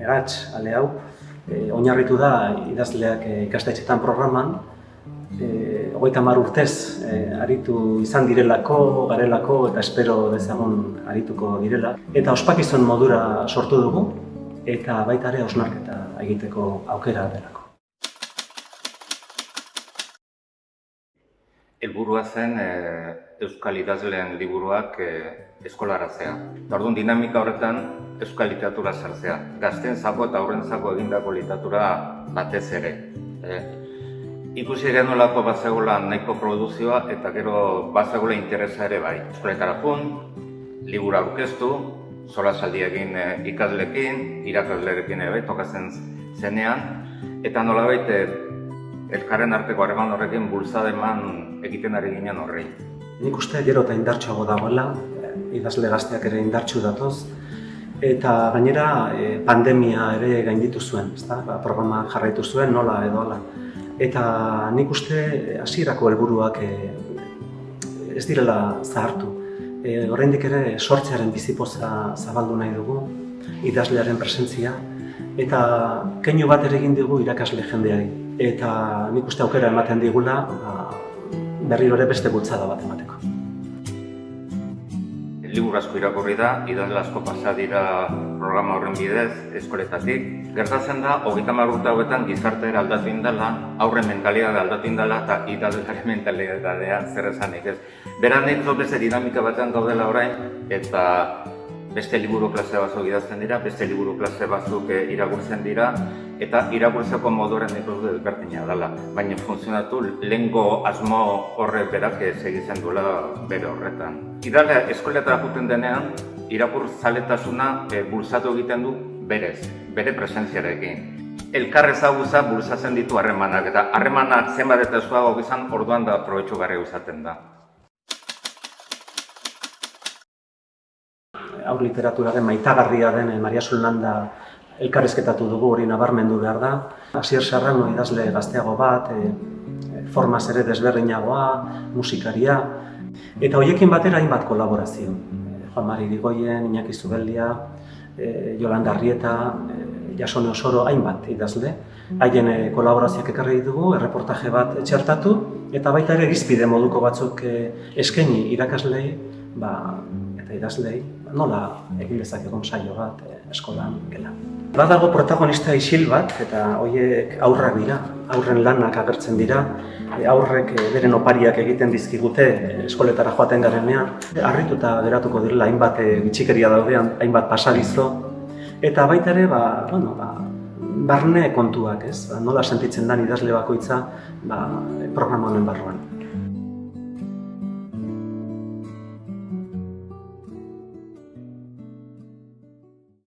Egatz, ale hau, oinarritu da idazleak ikastetxetan programan, 30 urtez aritu izan direlako, garelako eta espero dezagun arituko direla. Eta ospakizun modura sortu dugu eta baita ere hausnarketa egiteko aukera delako. Helburua zen euskal idazleen liburuak eskolaratzea. Orduan dinamika horretan euskal literatura sartzea. Gazteentzako eta haurrentzako egindako literatura batez ere. Ikusi genuelako bazegoela nahiko produzioa eta gero bazegoela interesa ere bai. Eskoletara joan, liburu aurkeztu, solasaldi egin ikasleekin, irakasleekin ere bai, tokatzen zenean, eta nolabait elkarren arteko harreman horrekin bultzada eman egiten ari ginen horrei. Nik uste gero eta indartsuago dagoela, idazle gazteak ere indartsu datoz, eta gainera pandemia ere gainditu zuen, programa jarraitu zuen nola edo hala. Eta nik uste hasierako helburuak ez direla zahartu. Oraindik ere sortzearen bizipoza zabaldu nahi dugu, idazlearen presentzia, eta keinu bat ere egin dugu irakasle jendeari. Eta nik uste aukera ematen digula berriro ere beste bultzada bat emateko. Liburu asko irakurri da, idazle asko pasa dira programa horren bidez, eskoletatik. Gertatzen da, 30 urte hauetan gizartea aldatu indala, aurren mentalidadea aldatu indala eta idazlearen mentalidadea zer esanik ez. Beran nik beste dinamika batean gaudela orain, eta beste liburu klase batzuk idazten dira, beste liburu klase batzuk irakurtzen dira, eta irakurtzeko moduren ikustu desberdina dela. Baina funtzionatu lehengo asmo horrek berak segitzen duela bere horretan. Idazlea eskoletara joaten denean, irakurtzaletasuna bultzatu egiten du berez, bere presentziarekin. Elkar ezagutza bultzatzen ditu harremanak, eta harremanak zenbat eta estuago izan orduan da aprobetxugarria izaten da. Haur literaturaren maitagarria den Maria Zulanda elkarrizketatu dugu, hori nabarmendu behar da. Asier Serrano idazle gazteago bat, formaz ere desberdinagoa, musikaria, eta horiekin batera hainbat kolaborazio. Juan Mari Irigoyen, Iñaki Zubeldia, Yolanda Arrieta, Jasone Osoro, hainbat idazle. Haien kolaborazioak ekarri dugu, erreportaje bat txertatu, eta baita ere irizpide moduko batzuk eskaini irakaslei, eta idazlei, nola egin dezakegun saio bat eskolan gela. Badago protagonista isil bat, eta horiek aurrak dira, aurren lanak agertzen dira, aurrek beren opariak egiten dizkigute eskoletara joaten garenean. Harrituta geratuko direla hainbat bitxikeria daudean, hainbat pasadizo, eta baita ere, barne kontuak, nola sentitzen den idazle bakoitza programa honen barruan.